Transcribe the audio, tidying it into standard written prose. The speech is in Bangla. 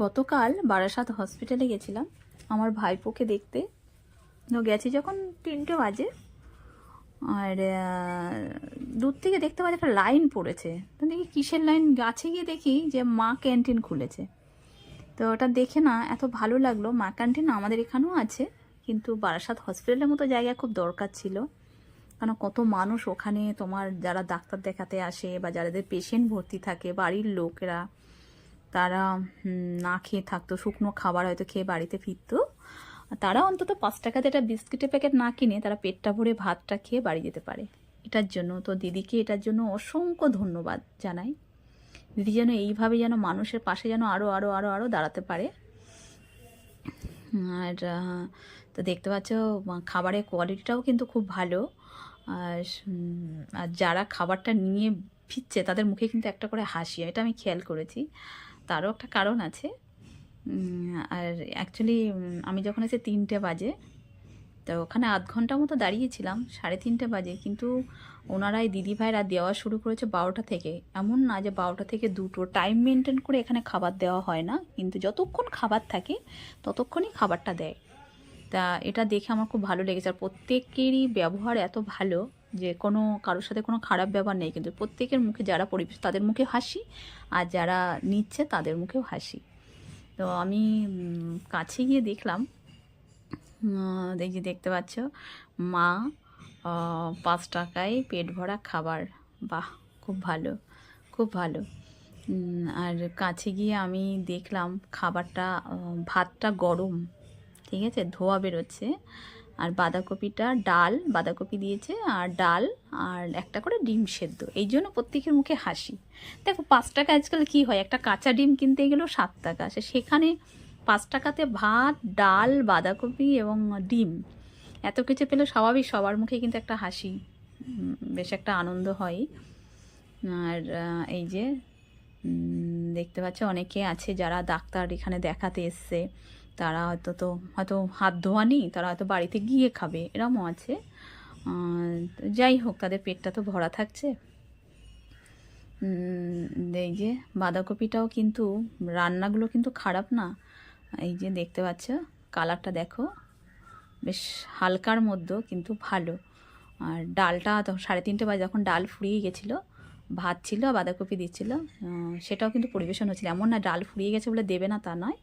গতকাল বারাসাত হসপিটালে গেছিলাম আমার ভাইপোকে দেখতে। তো গেছি যখন 3টে বাজে, আর দূর থেকে দেখতে পাচ্ছি একটা লাইন পড়েছে। তো দেখি কিসের লাইন, গাছে গিয়ে দেখি যে মা ক্যান্টিন খুলেছে। তো ওটা দেখে না এত ভালো লাগলো। মা ক্যান্টিন আমাদের এখানেও আছে, কিন্তু বারাসাত হসপিটালের মতো জায়গা খুব দরকার ছিল। কারণ কত মানুষ ওখানে তোমার যারা ডাক্তার দেখাতে আসে বা যাদের পেশেন্ট ভর্তি থাকে, বাড়ির লোকেরা তারা না খেয়ে থাকতো, শুকনো খাবার হয়তো খেয়ে বাড়িতে ফিরতো। তারা অন্তত 5 টাকাতে একটা বিস্কিটের প্যাকেট না কিনে তারা পেটটা ভরে ভাতটা খেয়ে বাড়ি যেতে পারে। এটার জন্য তো দিদিকে এটার জন্য অসংখ্য ধন্যবাদ জানাই। দিদি যেন এইভাবে যেন মানুষের পাশে যেন আরও আরও আরও আরও দাঁড়াতে পারে। আর তো দেখতে পাচ্ছ খাবারের কোয়ালিটিটাও কিন্তু খুব ভালো। আর যারা খাবারটা নিয়ে ফিরছে তাদের মুখে কিন্তু একটা করে হাসি, এটা আমি খেয়াল করেছি। তারও একটা কারণ আছে। আর অ্যাকচুয়ালি আমি যখন এসে 3টে বাজে, তো ওখানে আধ ঘন্টা মতো দাঁড়িয়েছিলাম, 3:30 বাজে, কিন্তু ওনারাই দিদিভাইরা দেওয়া শুরু করেছে 12টা থেকে। এমন না যে 12টা থেকে 2টো, টাইম মেনটেন করে এখানে খাবার দেওয়া হয় না, কিন্তু যতক্ষণ খাবার থাকে ততক্ষণই খাবারটা দেয়। তা এটা দেখে আমার খুব ভালো লেগেছে। আর প্রত্যেকেরই ব্যবহার এত ভালো যে কোনো কারোর সাথে কোনো খারাপ ব্যবহার নেই, কিন্তু প্রত্যেকের মুখে, যারা পরিবেশ তাদের মুখে হাসি, আর যারা নিচ্ছে তাদের মুখেও হাসি। তো আমি কাছে গিয়ে দেখলাম, দেখতে পাচ্ছ মা 5 টাকায় পেট ভরা খাবার। বাহ, খুব ভালো, খুব ভালো। আর কাছে গিয়ে আমি দেখলাম খাবারটা, ভাতটা গরম, ঠিক আছে, ধোয়া বেরোচ্ছে। আর বাঁধাকপিটা ডাল, বাঁধাকপি দিয়েছে আর ডাল, আর একটা করে ডিম সেদ্ধ। এই জন্য প্রত্যেকের মুখে হাসি। দেখো 5 টাকা আজকাল কী হয়, একটা কাঁচা ডিম কিনতে গেলেও 7 টাকা, সেখানে 5 টাকাতে ভাত, ডাল, বাঁধাকপি এবং ডিম, এত কিছু পেলে স্বাভাবিক সবার মুখে কিন্তু একটা হাসি, বেশ একটা আনন্দ হয়। আর এই যে দেখতে পাচ্ছ অনেকে আছে যারা ডাক্তার এখানে দেখাতে এসছে, তারা হয়তো হাত ধোয়া নেই, তারা হয়তো বাড়িতে গিয়ে খাবে, এরমও আছে। যাই হোক, তাদের পেটটা তো ভরা থাকছে। এই যে বাঁধাকপিটাও কিন্তু, রান্নাগুলো কিন্তু খারাপ না। এই যে দেখতে পাচ্ছ কালারটা দেখো, বেশ হালকার মধ্যে কিন্তু ভালো। আর ডালটা তো 3:30 বাজে যখন ডাল ফুরিয়ে গেছিলো, ভাত ছিল, বাঁধাকপি দিচ্ছিল, সেটাও কিন্তু পরিবেশন হচ্ছিল। এমন না ডাল ফুরিয়ে গেছে বলে দেবে না, তা নয়,